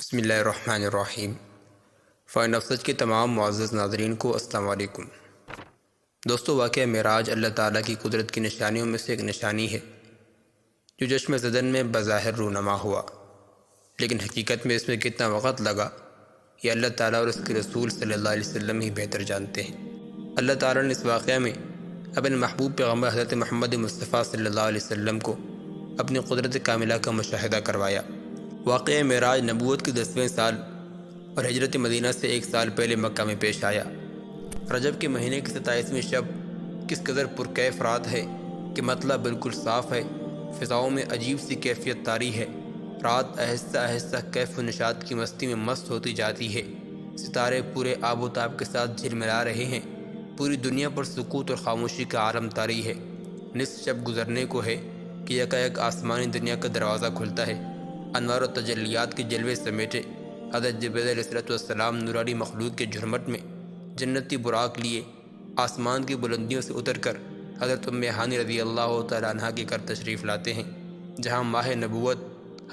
بسم اللہ الرحمن الرحیم۔ فائن افسج کے تمام معزز ناظرین کو السلام علیکم۔ دوستو، واقعہ معراج اللہ تعالیٰ کی قدرت کی نشانیوں میں سے ایک نشانی ہے جو چشم زدن میں بظاہر رونما ہوا، لیکن حقیقت میں اس میں کتنا وقت لگا یہ اللہ تعالیٰ اور اس کے رسول صلی اللہ علیہ وسلم ہی بہتر جانتے ہیں۔ اللہ تعالیٰ نے اس واقعہ میں اپنے محبوب پیغمبر حضرت محمد مصطفیٰ صلی اللہ علیہ وسلم کو اپنی قدرت کاملہ کا مشاہدہ کروایا۔ واقعہ معراج نبوت کے 10ویں سال اور ہجرت مدینہ سے 1 سال پہلے مکہ میں پیش آیا۔ رجب کے مہینے کی 27ویں شب کس قدر پرکیف رات ہے کہ مطلع بالکل صاف ہے، فضاؤں میں عجیب سی کیفیت طاری ہے، رات آہستہ آہستہ کیف و نشاط کی مستی میں مست ہوتی جاتی ہے، ستارے پورے آب و تاب کے ساتھ جھلملا رہے ہیں، پوری دنیا پر سکوت اور خاموشی کا عالم طاری ہے۔ نصف شب گزرنے کو ہے کہ یکایک آسمانی دنیا کا دروازہ کھلتا ہے، انوار و تجلیات کے جلوے سمیٹے حضرت جبرائیل علیہ السلام نورانی مخلوق کے جھرمٹ میں جنتی براق لیے آسمان کی بلندیوں سے اتر کر حضرت ام ہانی رضی اللہ تعالیٰ عنہ کے گھر تشریف لاتے ہیں، جہاں ماہ نبوت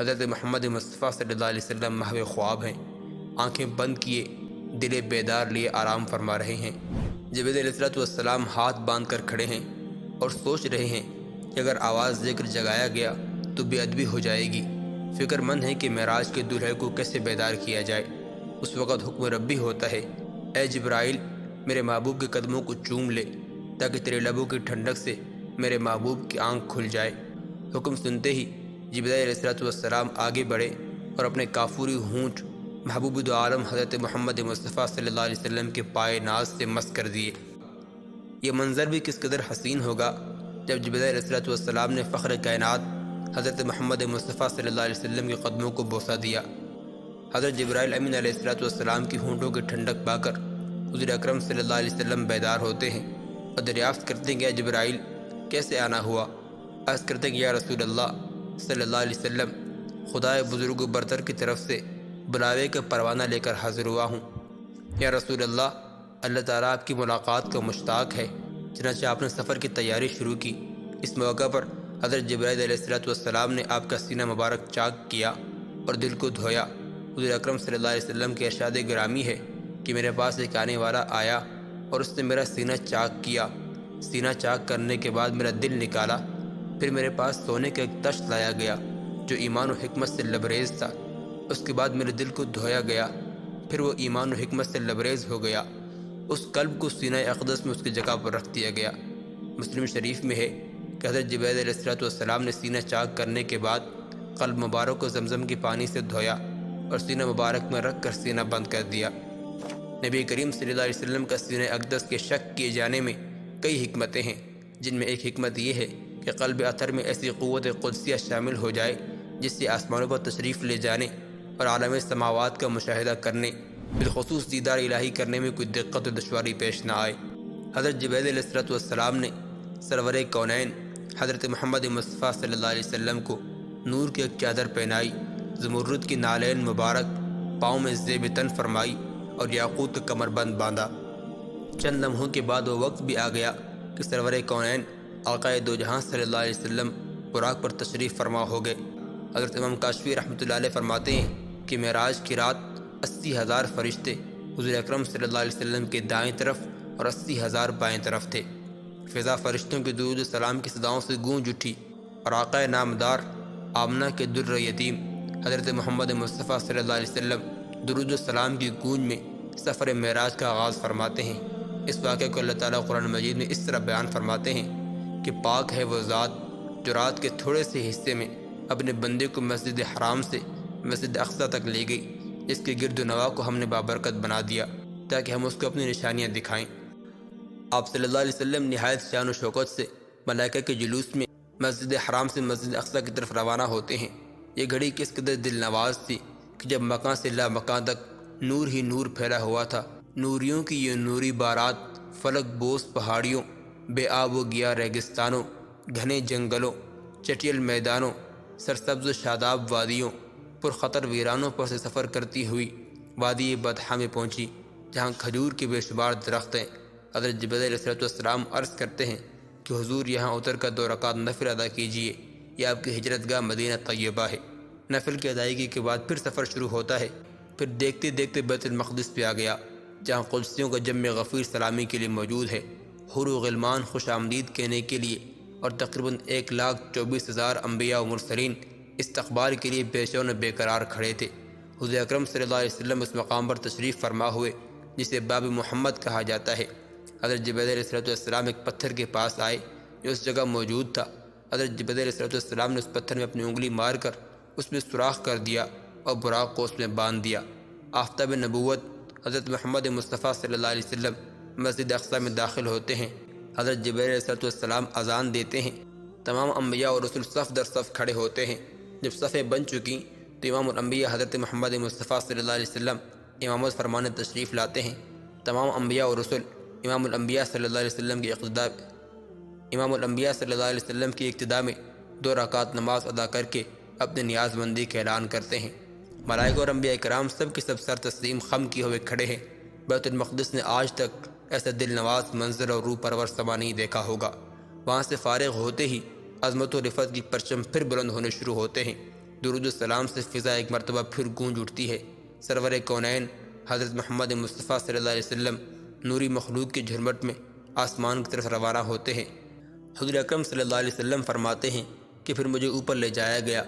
حضرت محمد مصطفیٰ صلی اللہ علیہ وسلم محو خواب ہیں، آنکھیں بند کیے دل بیدار لیے آرام فرما رہے ہیں۔ جبرائیل علیہ السلام ہاتھ باندھ کر کھڑے ہیں اور سوچ رہے ہیں کہ اگر آواز دے کر جگایا گیا تو بے ادبی ہو جائے گی، فکر مند ہے کہ معراج کے دولہے کو کیسے بیدار کیا جائے۔ اس وقت حکم ربی ہوتا ہے، اے جبرائیل میرے محبوب کے قدموں کو چوم لے تاکہ تیرے لبوں کی ٹھنڈک سے میرے محبوب کی آنکھ کھل جائے۔ حکم سنتے ہی جبرائیل علیہ السلام آگے بڑھے اور اپنے کافوری ہونٹ محبوب دو عالم حضرت محمد مصطفیٰ صلی اللہ علیہ وسلم کے پائے ناز سے مس کر دیے۔ یہ منظر بھی کس قدر حسین ہوگا جب جبرائیل علیہ السلام نے فخر کائنات حضرت محمد مصطفیٰ صلی اللہ علیہ وسلم کے قدموں کو بوسہ دیا۔ حضرت جبرائیل امین علیہ السلام کی ہونٹوں کی ٹھنڈک پا کر حضور اکرم صلی اللہ علیہ وسلم بیدار ہوتے ہیں اور دریافت کرتے ہیں کہ یا جبرائیل کیسے آنا ہوا؟ عرض کرتے ہیں کہ یا رسول اللہ صلی اللہ علیہ وسلم خدائے بزرگ و برتر کی طرف سے بلاوے کا پروانہ لے کر حاضر ہوا ہوں۔ یا رسول اللہ، اللہ تعالیٰ آپ کی ملاقات کا مشتاق ہے، چنانچہ آپ نے سفر کی تیاری شروع کی۔ اس موقع پر حضرت جبرائیل علیہ السلام نے آپ کا سینہ مبارک چاک کیا اور دل کو دھویا۔ حضور اکرم صلی اللہ علیہ وسلم کے ارشاد گرامی ہے کہ میرے پاس ایک آنے والا آیا اور اس نے میرا سینہ چاک کیا، سینہ چاک کرنے کے بعد میرا دل نکالا، پھر میرے پاس سونے کا ایک تشت لایا گیا جو ایمان و حکمت سے لبریز تھا، اس کے بعد میرے دل کو دھویا گیا، پھر وہ ایمان و حکمت سے لبریز ہو گیا، اس قلب کو سینہ اقدس میں اس کی جگہ پر رکھ دیا گیا۔ مسلم شریف میں ہے کہ حضرت جبرائیل علیہ السلام نے سینہ چاک کرنے کے بعد قلب مبارک کو زمزم کے پانی سے دھویا اور سینہ مبارک میں رکھ کر سینہ بند کر دیا۔ نبی کریم صلی اللہ علیہ وسلم کا سینہ اقدس کے شک کیے جانے میں کئی حکمتیں ہیں، جن میں ایک حکمت یہ ہے کہ قلب اطہر میں ایسی قوت قدسیہ شامل ہو جائے جس سے آسمانوں پر تشریف لے جانے اور عالم سماوات کا مشاہدہ کرنے، بالخصوص دیدار الہی کرنے میں کوئی دقت و دشواری پیش نہ آئے۔ حضرت جبرائیل علیہ السلام نے سرور کونین حضرت محمد مصطفیٰ صلی اللہ علیہ وسلم کو نور کی ایک چادر پہنائی، زمرد کی نالین مبارک پاؤں میں زیب تن فرمائی اور یاقوت کا کمر بند باندھا۔ چند لمحوں کے بعد وہ وقت بھی آ گیا کہ سرور کونین آقائے دو جہاں صلی اللہ علیہ وسلم براق پر تشریف فرما ہو گئے۔ حضرت امام کاشفی رحمۃ اللہ علیہ فرماتے ہیں کہ معراج کی رات 80,000 فرشتے حضور اکرم صلی اللہ علیہ وسلم کے دائیں طرف اور 80,000 بائیں طرف تھے۔ فضا فرشتوں کے درود و سلام کی صداؤں سے گونج اٹھی اور آقائے نامدار آمنہ کے در یتیم حضرت محمد مصطفیٰ صلی اللہ علیہ وسلم درود و سلام کی گونج میں سفر معراج کا آغاز فرماتے ہیں۔ اس واقعے کو اللہ تعالیٰ قرآن مجید میں اس طرح بیان فرماتے ہیں کہ پاک ہے وہ ذات جو رات کے تھوڑے سے حصے میں اپنے بندے کو مسجد حرام سے مسجد اقصیٰ تک لے گئی، اس کے گرد و نواح کو ہم نے بابرکت بنا دیا تاکہ ہم اس کو اپنی نشانیاں دکھائیں۔ آپ صلی اللہ علیہ وسلم نہایت شان و شوکت سے ملائکہ کے جلوس میں مسجد حرام سے مسجد اقصیٰ کی طرف روانہ ہوتے ہیں۔ یہ گھڑی کس قدر دل نواز تھی کہ جب مکان سے لا مکان تک نور ہی نور پھیلا ہوا تھا، نوریوں کی یہ نوری بارات فلک بوس پہاڑیوں، بے آب و گیا ریگستانوں، گھنے جنگلوں، چٹیل میدانوں، سرسبز و شاداب وادیوں، پرخطر ویرانوں پر سے سفر کرتی ہوئی وادی بطحا میں پہنچی، جہاں کھجور کے بے شمار درخت ہیں۔ حضرت جبرائیل علیہ السلام عرض کرتے ہیں کہ حضور یہاں اتر کر 2 رکعت نفل ادا کیجیے، یہ آپ کی ہجرت گاہ مدینہ طیبہ ہے۔ نفل کی ادائیگی کے بعد پھر سفر شروع ہوتا ہے۔ پھر دیکھتے دیکھتے بیت المقدس پہ آ گیا، جہاں قدسیوں کا جم غفیر سلامی کے لیے موجود ہے، حور و غلمان خوش آمدید کہنے کے لیے، اور تقریباً 1,24,000 انبیاء و مرسلین استقبال کے لیے بے چین و بے قرار کھڑے تھے۔ حضور اکرم صلی اللہ علیہ وسلم اس مقام پر تشریف فرما ہوئے، جسے باب محمد کہا جاتا ہے۔ حضرت جبرائیل علیہ السلام ایک پتھر کے پاس آئے جو اس جگہ موجود تھا۔ حضرت جبرائیل علیہ السلام نے اس پتھر میں اپنی انگلی مار کر اس میں سوراخ کر دیا اور براق کو اس میں باندھ دیا۔ آفتاب نبوت حضرت محمد مصطفیٰ صلی اللہ علیہ وسلم مسجد اقصی میں داخل ہوتے ہیں۔ حضرت جبرائیل علیہ السلام اذان دیتے ہیں۔ تمام انبیاء اور رسول صف در صف کھڑے ہوتے ہیں۔ جب صفیں بن چکی تو امام الانبیاء حضرت محمد مصطفیٰ صلی اللہ علیہ وسلم امامت فرمانے تشریف لاتے ہیں۔ تمام انبیاء اور رسول امام الانبیاء صلی اللہ علیہ وسلم کی اقتداء میں 2 رکعت نماز ادا کر کے اپنے نیاز مندی کا اعلان کرتے ہیں۔ ملائکہ اور انبیاء کرام سب کے سب سر تسلیم خم کیے ہوئے کھڑے ہیں۔ بیت المقدس نے آج تک ایسا دل نواز منظر اور روح پرور سما نہیں دیکھا ہوگا۔ وہاں سے فارغ ہوتے ہی عظمت و رفعت کی پرچم پھر بلند ہونے شروع ہوتے ہیں۔ درود السلام سے فضا ایک مرتبہ پھر گونج اٹھتی ہے۔ سرور کونین حضرت محمد مصطفیٰ صلی اللہ علیہ وسلم نوری مخلوق کے جھرمٹ میں آسمان کی طرف روانہ ہوتے ہیں۔ حضور اکرم صلی اللہ علیہ وسلم فرماتے ہیں کہ پھر مجھے اوپر لے جایا گیا۔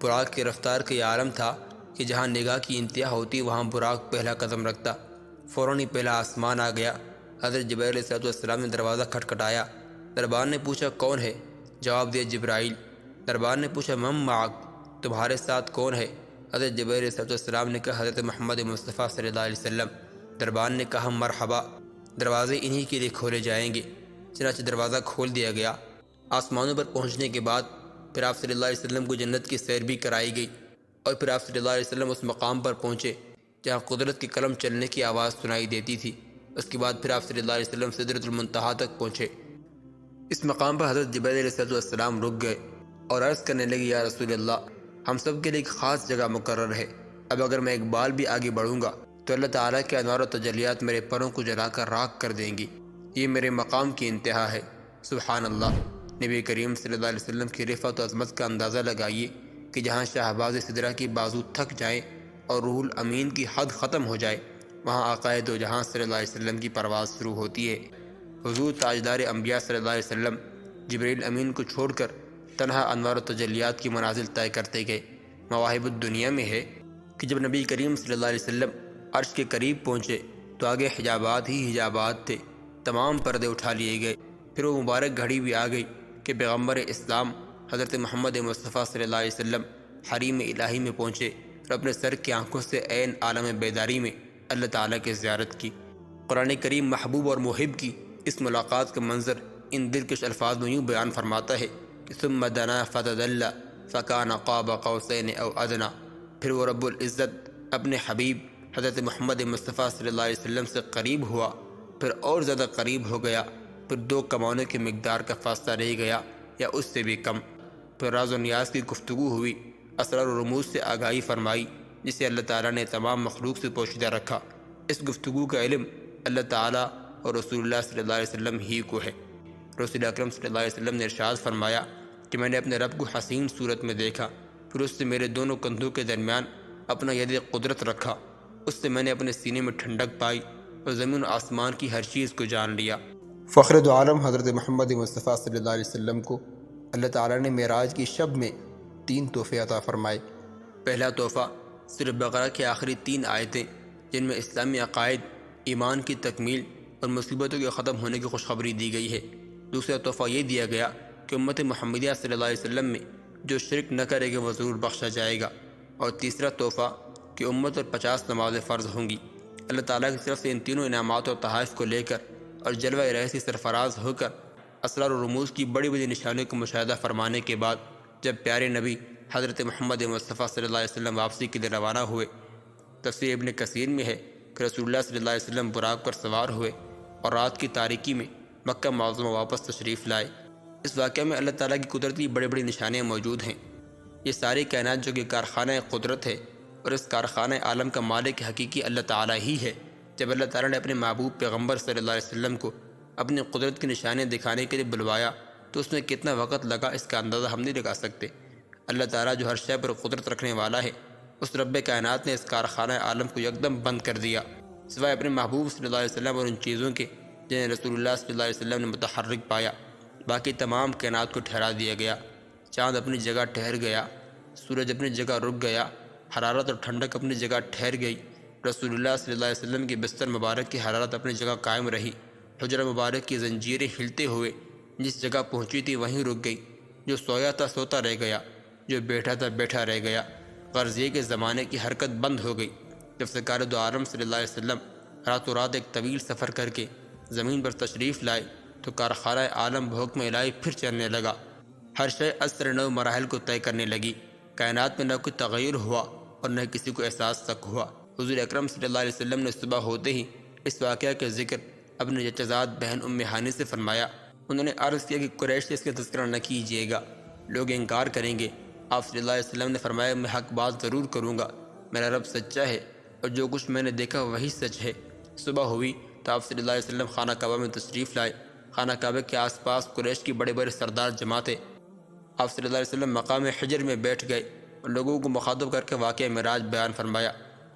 براق کی رفتار کا یہ عالم تھا کہ جہاں نگاہ کی انتہا ہوتی وہاں براق پہلا قدم رکھتا۔ فوراً ہی پہلا آسمان آ گیا۔ حضرت جبرائیل علیہ السلام نے دروازہ کھٹکھٹایا۔ دربار نے پوچھا کون ہے؟ جواب دیا جبرائیل۔ دربار نے پوچھا من معک، تمہارے ساتھ کون ہے؟ حضرت جبرائیل علیہ السلام نے کہا حضرت محمد مصطفیٰ صلی اللہ علیہ وسلم۔ دربار نے کہا مرحبا، دروازے انہی کے لیے کھولے جائیں گے۔ چنانچہ دروازہ کھول دیا گیا۔ آسمانوں پر پہنچنے کے بعد پھر آپ صلی اللہ علیہ وسلم کو جنت کی سیر بھی کرائی گئی، اور پھر آپ صلی اللہ علیہ وسلم اس مقام پر پہنچے جہاں قدرت کی قلم چلنے کی آواز سنائی دیتی تھی۔ اس کے بعد پھر آپ صلی اللہ علیہ وسلم سدرۃ المنتہا تک پہنچے۔ اس مقام پر حضرت جبرائیل علیہ السلام رک گئے اور عرض کرنے لگے یا رسول اللہ، ہم سب کے لیے ایک خاص جگہ مقرر ہے۔ اب اگر میں ایک بال بھی آگے بڑھوں گا تو اللہ تعالیٰ کے انوار و تجلیات میرے پروں کو جلا کر راکھ کر دیں گی۔ یہ میرے مقام کی انتہا ہے۔ سبحان اللہ۔ نبی کریم صلی اللہ علیہ وسلم کی رفعت و عظمت کا اندازہ لگائیے کہ جہاں شہباز سدرہ کی بازو تھک جائیں اور روح الامین کی حد ختم ہو جائے، وہاں آقائے دو جہاں صلی اللہ علیہ وسلم کی پرواز شروع ہوتی ہے۔ حضور تاجدار انبیاء صلی اللہ علیہ وسلم جبرائیل امین کو چھوڑ کر تنہا انوار و تجلیات کی منازل طے کرتے گئے۔ مواہب الدنیا میں ہے کہ جب نبی کریم صلی اللہ علیہ وسلم عرش کے قریب پہنچے تو آگے حجابات ہی حجابات تھے، تمام پردے اٹھا لیے گئے۔ پھر وہ مبارک گھڑی بھی آ گئی کہ پیغمبر اسلام حضرت محمد مصطفیٰ صلی اللہ علیہ وسلم حریم الہی میں پہنچے اور اپنے سر کی آنکھوں سے عین عالم بیداری میں اللہ تعالیٰ کی زیارت کی۔ قرآن کریم محبوب اور محب کی اس ملاقات کا منظر ان دلکش الفاظ میں یوں بیان فرماتا ہے کہ ثم دنا فتدلی فکان قاب قوسین او ادنی۔ پھر وہ رب العزت اپنے حبیب حضرت محمد مصطفیٰ صلی اللہ علیہ وسلم سے قریب ہوا، پھر اور زیادہ قریب ہو گیا، پھر 2 کمانوں کی مقدار کا فاصلہ رہ گیا یا اس سے بھی کم۔ پھر راز و نیاز کی گفتگو ہوئی، اسرار و رموز سے آگاہی فرمائی جسے اللہ تعالیٰ نے تمام مخلوق سے پوشیدہ رکھا۔ اس گفتگو کا علم اللہ تعالیٰ اور رسول اللہ صلی اللہ علیہ وسلم ہی کو ہے۔ رسول اکرم صلی اللہ علیہ وسلم نے ارشاد فرمایا کہ میں نے اپنے رب کو حسین صورت میں دیکھا، پھر اس سے میرے دونوں کندھوں کے درمیان اپنا ید قدرت رکھا، اس سے میں نے اپنے سینے میں ٹھنڈک پائی اور زمین و آسمان کی ہر چیز کو جان لیا۔ فخر دو عالم حضرت محمد مصطفیٰ صلی اللہ علیہ وسلم کو اللہ تعالیٰ نے معراج کی شب میں 3 تحفے عطا فرمائے۔ پہلا تحفہ سورۃ بقرہ کی آخری 3 آیتیں جن میں اسلامی عقائد، ایمان کی تکمیل اور مصیبتوں کے ختم ہونے کی خوشخبری دی گئی ہے۔ دوسرا تحفہ یہ دیا گیا کہ امت محمدیہ صلی اللہ علیہ وسلم میں جو شرک نہ کرے گا وہ ضرور بخشا جائے گا۔ اور تیسرا تحفہ کہ امت اور 50 نمازیں فرض ہوں گی۔ اللہ تعالیٰ کی طرف سے ان تینوں انعامات اور تحائف کو لے کر اور جلوہ الہی سے سرفراز ہو کر اسرار و رموز کی بڑی بڑی نشانیوں کو مشاہدہ فرمانے کے بعد جب پیارے نبی حضرت محمد مصطفیٰ صلی اللہ علیہ وسلم واپسی کے لیے روانہ ہوئے، تفسیر ابن کثیر میں ہے کہ رسول اللہ صلی اللہ علیہ وسلم براق پر سوار ہوئے اور رات کی تاریکی میں مکہ معظمہ واپس تشریف لائے۔ اس واقعہ میں اللہ تعالیٰ کی قدرت کی بڑی بڑی نشانیاں موجود ہیں۔ یہ ساری کائنات جو کہ کارخانہ قدرت ہے اور اس کارخانہ عالم کا مالک حقیقی اللہ تعالیٰ ہی ہے۔ جب اللہ تعالیٰ نے اپنے محبوب پیغمبر صلی اللہ علیہ وسلم کو اپنی قدرت کی نشانیاں دکھانے کے لیے بلوایا تو اس میں کتنا وقت لگا اس کا اندازہ ہم نہیں لگا سکتے۔ اللہ تعالیٰ جو ہر شے پر قدرت رکھنے والا ہے، اس رب کائنات نے اس کارخانہ عالم کو یکدم بند کر دیا، سوائے اپنے محبوب صلی اللہ علیہ وسلم اور ان چیزوں کے جنہیں رسول اللہ صلی اللہ علیہ وسلم نے متحرک پایا۔ باقی تمام کائنات کو ٹھہرا دیا گیا۔ چاند اپنی جگہ ٹھہر گیا، سورج اپنی جگہ رک گیا، حرارت اور ٹھنڈک اپنی جگہ ٹھہر گئی، رسول اللہ صلی اللہ علیہ وسلم کے بستر مبارک کی حرارت اپنی جگہ قائم رہی، حجرہ مبارک کی زنجیریں ہلتے ہوئے جس جگہ پہنچی تھی وہیں رک گئی، جو سویا تھا سوتا رہ گیا، جو بیٹھا تھا بیٹھا رہ گیا۔ غرض یہ کہ زمانے کی حرکت بند ہو گئی۔ جب سرکار دو عالم صلی اللہ علیہ وسلم راتوں رات ایک طویل سفر کر کے زمین پر تشریف لائے تو کارخانہ عالم بحکم الہی پھر چلنے لگا۔ ہر شے از سر نو مراحل کو طے کرنے لگی۔ کائنات میں نہ کوئی تغیر ہوا اور نہ کسی کو احساس تک ہوا۔ حضور اکرم صلی اللہ علیہ وسلم نے صبح ہوتے ہی اس واقعہ کا ذکر اپنے چچزاد بہن ام ہانی سے فرمایا۔ انہوں نے عرض کیا کہ قریش سے اس کا تذکرہ نہ کیجیے گا، لوگ انکار کریں گے۔ آپ صلی اللہ علیہ وسلم نے فرمایا، میں حق بات ضرور کروں گا، میرا رب سچا ہے اور جو کچھ میں نے دیکھا وہی سچ ہے۔ صبح ہوئی تو آپ صلی اللہ علیہ وسلم خانہ کعبہ میں تشریف لائے۔ خانہ کعبہ کے آس پاس قریش کی بڑے بڑے سردار جمع تھے۔ آپ صلی اللہ علیہ وسلم مقام حجر میں بیٹھ گئے اور لوگوں کو مخاطب کر کے واقعہ معراج بیان فرمایا۔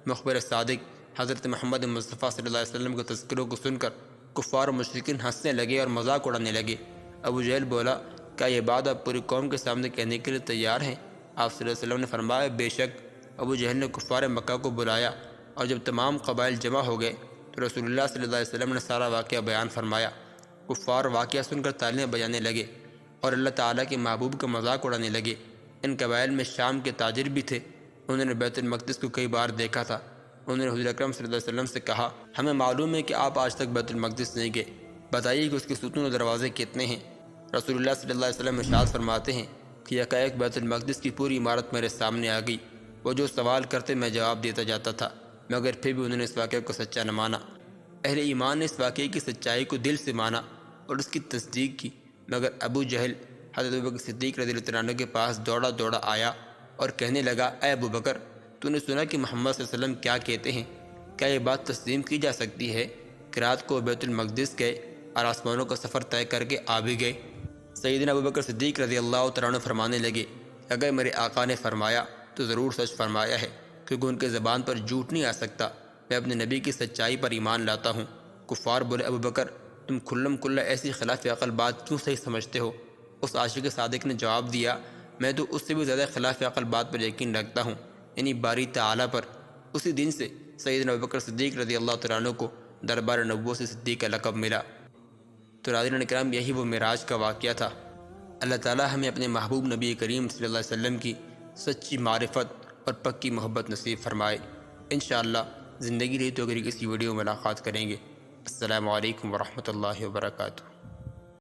مخبر صادق حضرت محمد مصطفیٰ صلی اللہ علیہ وسلم کے تذکروں کو سن کر کفار و مشرکین ہنسنے لگے اور مذاق اڑانے لگے۔ ابو جہل بولا، کیا یہ بات آپ پوری قوم کے سامنے کہنے کے لیے تیار ہیں؟ آپ صلی اللہ علیہ وسلم نے فرمایا، بے شک۔ ابو جہل نے کفار مکہ کو بلایا اور جب تمام قبائل جمع ہو گئے تو رسول اللہ صلی اللہ علیہ وسلم نے سارا واقعہ بیان فرمایا۔ کفار واقعہ سن کر تالیاں بجانے لگے اور اللہ تعالیٰ کے محبوب کا مذاق اڑانے لگے۔ ان قبائل میں شام کے تاجر بھی تھے، انہوں نے بیت المقدس کو کئی بار دیکھا تھا۔ انہوں نے حضور اکرم صلی اللہ علیہ وسلم سے کہا، ہمیں معلوم ہے کہ آپ آج تک بیت المقدس نہیں گئے، بتائیے کہ اس کے ستون و دروازے کتنے ہیں؟ رسول اللہ صلی اللہ علیہ وسلم ارشاد فرماتے ہیں کہ یکایک بیت المقدس کی پوری عمارت میرے سامنے آ گئی۔ وہ جو سوال کرتے میں جواب دیتا جاتا تھا، مگر پھر بھی انہوں نے اس واقعے کو سچا نہ مانا۔ اہل ایمان نے اس واقعے کی سچائی کو دل سے مانا اور اس کی تصدیق کی، مگر ابو جہل حضرت ابوبکر صدیق رضی اللہ عنہ کے پاس دوڑا دوڑا آیا اور کہنے لگا، اے ابو بکر، تو نے سنا کہ محمد صلی اللہ علیہ وسلم کیا کہتے ہیں؟ کیا یہ بات تسلیم کی جا سکتی ہے کہ رات کو بیت المقدس گئے اور آسمانوں کا سفر طے کر کے آ بھی گئے؟ سیدنا ابوبکر صدیق رضی اللہ تعالیٰ عنہ فرمانے لگے، اگر میرے آقا نے فرمایا تو ضرور سچ فرمایا ہے، کیونکہ ان کے زبان پر جھوٹ نہیں آ سکتا۔ میں اپنے نبی کی سچائی پر ایمان لاتا ہوں۔ کفار بولے، ابو بکر، تم کھلم کھلا ایسی خلاف عقل بات کیوں صحیح سمجھتے ہو؟ اس عاشق صادق نے جواب دیا، میں تو اس سے بھی زیادہ خلاف عقل بات پر یقین رکھتا ہوں، یعنی باری تعالیٰ پر۔ اسی دن سے سیدنا ابوبکر صدیق رضی اللہ تعالیٰ عنہ کو دربار نبوت سے صدیق کا لقب ملا۔ تو ناظرین کرام، یہی وہ معراج کا واقعہ تھا۔ اللہ تعالیٰ ہمیں اپنے محبوب نبی کریم صلی اللہ علیہ وسلم کی سچی معرفت اور پکی محبت نصیب فرمائے۔ انشاءاللہ زندگی رہی تو اگر کسی ویڈیو میں ملاقات کریں گے۔ السلام علیکم ورحمۃ اللہ وبرکاتہ۔